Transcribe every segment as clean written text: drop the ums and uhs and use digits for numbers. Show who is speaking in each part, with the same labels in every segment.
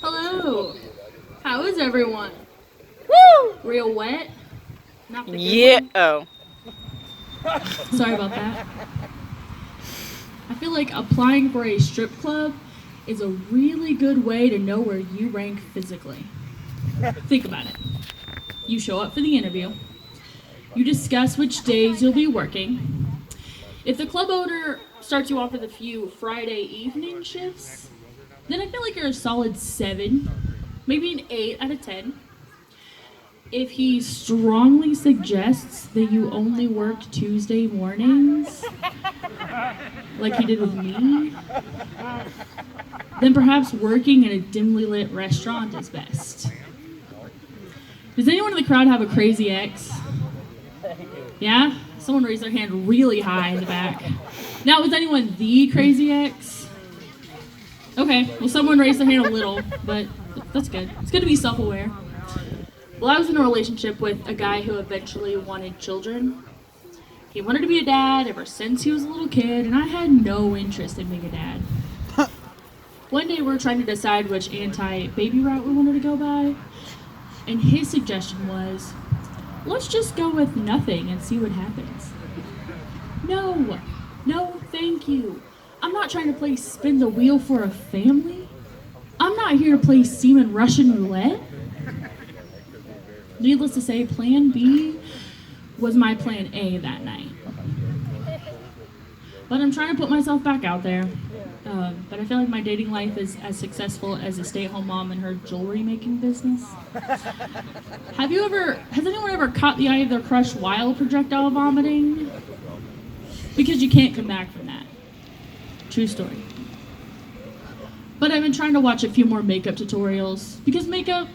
Speaker 1: Hello. How is everyone? Woo! Real wet? Not the good
Speaker 2: Yeah.
Speaker 1: one?
Speaker 2: Oh.
Speaker 1: Sorry about that. I feel like applying for a strip club is a really good way to know where you rank physically. Think about it. You show up for the interview. You discuss which days you'll be working. If the club owner starts you off with a few Friday evening shifts, then I feel like you're a solid 7, maybe an 8 out of 10. If he strongly suggests that you only work Tuesday mornings, like he did with me, then perhaps working in a dimly lit restaurant is best. Does anyone in the crowd have a crazy ex? Yeah? Someone raised their hand really high in the back. Now, was anyone the crazy ex? Okay, well, someone raised their hand a little, but that's good. It's good to be self-aware. Well, I was in a relationship with a guy who eventually wanted children. He wanted to be a dad ever since he was a little kid, and I had no interest in being a dad. One day we were trying to decide which anti-baby route we wanted to go by, and his suggestion was, let's just go with nothing and see what happens. No, thank you. I'm not trying to play spin the wheel for a family. I'm not here to play semen Russian roulette. Needless to say, plan B was my plan A that night. But I'm trying to put myself back out there. But I feel like my dating life is as successful as a stay-at-home mom in her jewelry making business. Has anyone ever caught the eye of their crush while projectile vomiting? Because you can't come back from that. True story. But I've been trying to watch a few more makeup tutorials because makeup,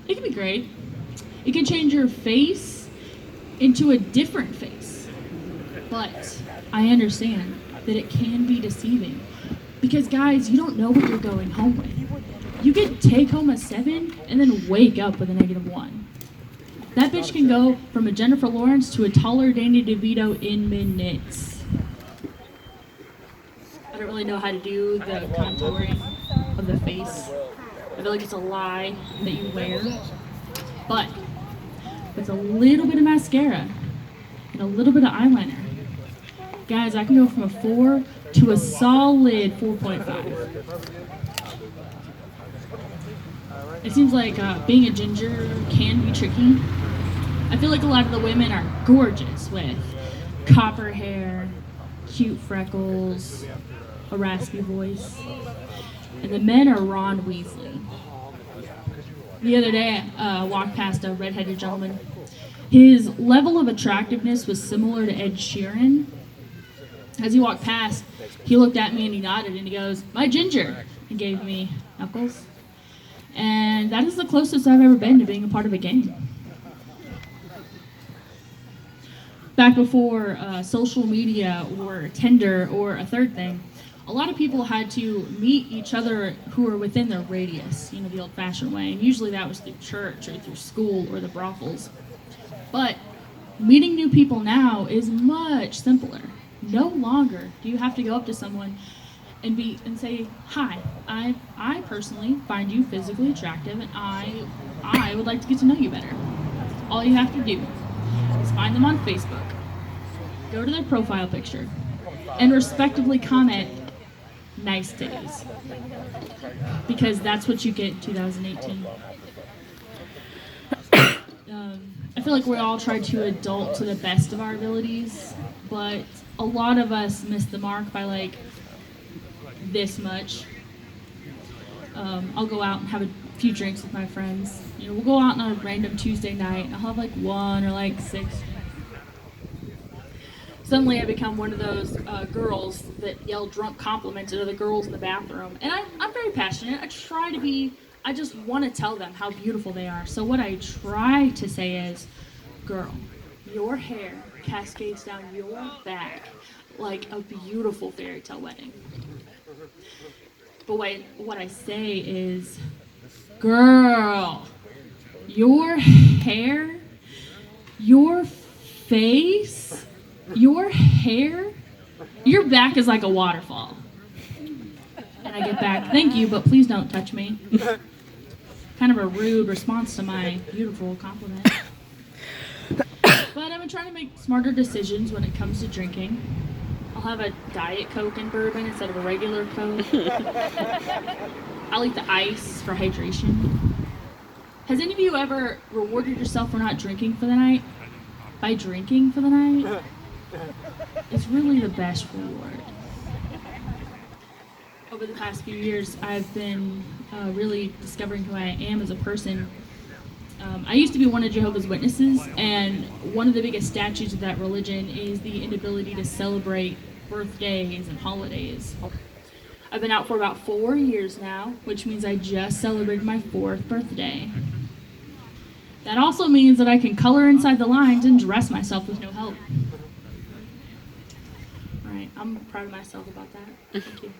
Speaker 1: it can be great. It can change your face into a different face. But I understand that it can be deceiving. Because guys, you don't know what you're going home with. You could take home a 7 and then wake up with a -1. That bitch can go from a Jennifer Lawrence to a taller Danny DeVito in minutes. I don't really know how to do the contouring of the face. I feel like it's a lie that you wear. But with a little bit of mascara and a little bit of eyeliner, guys, I can go from a 4 to a solid 4.5. It seems like being a ginger can be tricky. I feel like a lot of the women are gorgeous with copper hair, cute freckles, a raspy voice, and the men are Ron Weasley. The other day, I walked past a redheaded gentleman. His level of attractiveness was similar to Ed Sheeran. As he walked past, he looked at me and he nodded and he goes, "My ginger," and gave me knuckles. And that is the closest I've ever been to being a part of a game. Back before social media or Tinder or a third thing, a lot of people had to meet each other who were within their radius, the old-fashioned way. And usually that was through church or through school or the brothels. But meeting new people now is much simpler. No longer do you have to go up to someone and say, "Hi, I personally find you physically attractive, and I would like to get to know you better." All you have to do is find them on Facebook, go to their profile picture, and respectively comment, "Nice titties," because that's what you get in 2018. I feel like we all try to adult to the best of our abilities, but a lot of us miss the mark by like this much. I'll go out and have a few drinks with my friends. We'll go out on a random Tuesday night. I'll have like 1 or like 6. Suddenly I become one of those girls that yell drunk compliments at other girls in the bathroom. And I'm very passionate. I just want to tell them how beautiful they are. So what I try to say is, "Girl, your hair cascades down your back like a beautiful fairy tale wedding." But what I say is, "Girl, your hair, your face, your hair, your back is like a waterfall." And I get back, thank you, but please don't touch me. Kind of a rude response to my beautiful compliment. But I've been trying to make smarter decisions when it comes to drinking. I'll have a Diet Coke and bourbon instead of a regular Coke. I'll eat the ice for hydration. Has any of you ever rewarded yourself for not drinking for the night? By drinking for the night? It's really the best reward. Over the past few years, I've been really discovering who I am as a person. I used to be one of Jehovah's Witnesses, and one of the biggest statutes of that religion is the inability to celebrate birthdays and holidays. I've been out for about 4 years now, which means I just celebrated my 4th birthday. That also means that I can color inside the lines and dress myself with no help. Right, I'm proud of myself about that. Thank you.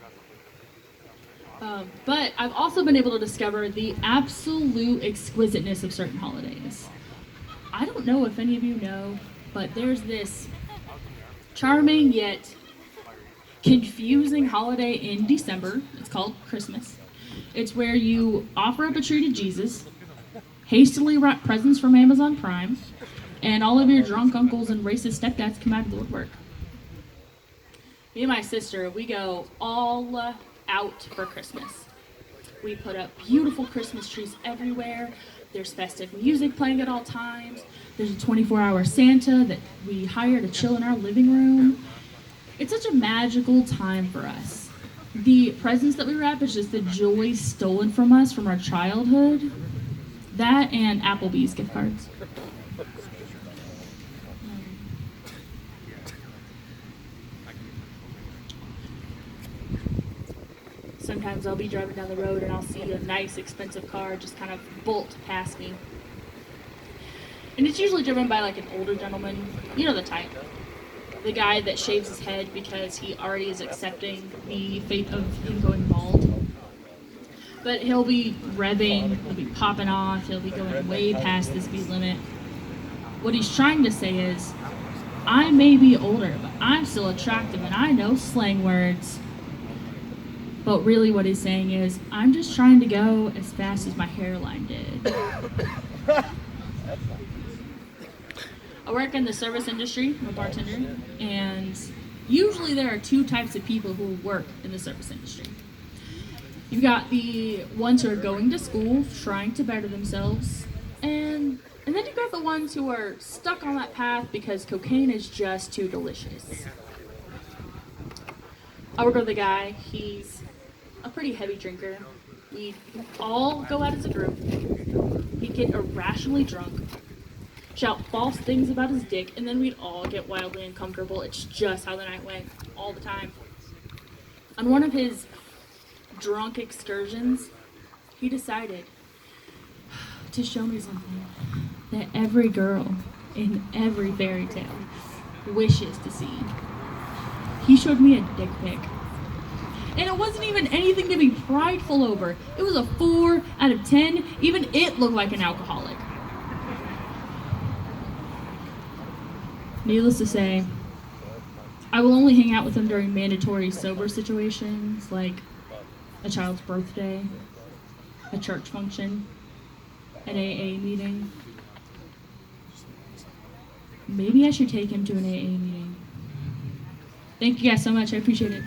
Speaker 1: But I've also been able to discover the absolute exquisiteness of certain holidays. I don't know if any of you know, but there's this charming yet confusing holiday in December. It's called Christmas. It's where you offer up a tree to Jesus, hastily wrap presents from Amazon Prime, and all of your drunk uncles and racist stepdads come out of the woodwork. Me and my sister, we go all out for Christmas. We put up beautiful Christmas trees everywhere. There's festive music playing at all times. There's a 24-hour Santa that we hire to chill in our living room. It's such a magical time for us. The presents that we wrap is just the joy stolen from us from our childhood. That and Applebee's gift cards. Sometimes I'll be driving down the road and I'll see a nice, expensive car just kind of bolt past me. And it's usually driven by like an older gentleman. You know the type. The guy that shaves his head because he already is accepting the fate of him going bald. But he'll be revving, he'll be popping off, he'll be going way past the speed limit. What he's trying to say is, I may be older, but I'm still attractive and I know slang words. But really what he's saying is, I'm just trying to go as fast as my hairline did. I work in the service industry, I'm a bartender, and usually there are 2 types of people who work in the service industry. You've got the ones who are going to school, trying to better themselves, and then you've got the ones who are stuck on that path because cocaine is just too delicious. I work with a guy, he's a pretty heavy drinker. We'd all go out as a group. He'd get irrationally drunk, shout false things about his dick, and then we'd all get wildly uncomfortable. It's just how the night went, all the time. On one of his drunk excursions, he decided to show me something that every girl in every fairy tale wishes to see. He showed me a dick pic. And it wasn't even anything to be prideful over. It was a 4 out of 10. Even it looked like an alcoholic. Needless to say, I will only hang out with him during mandatory sober situations like a child's birthday, a church function, an AA meeting. Maybe I should take him to an AA meeting. Thank you guys so much. I appreciate it.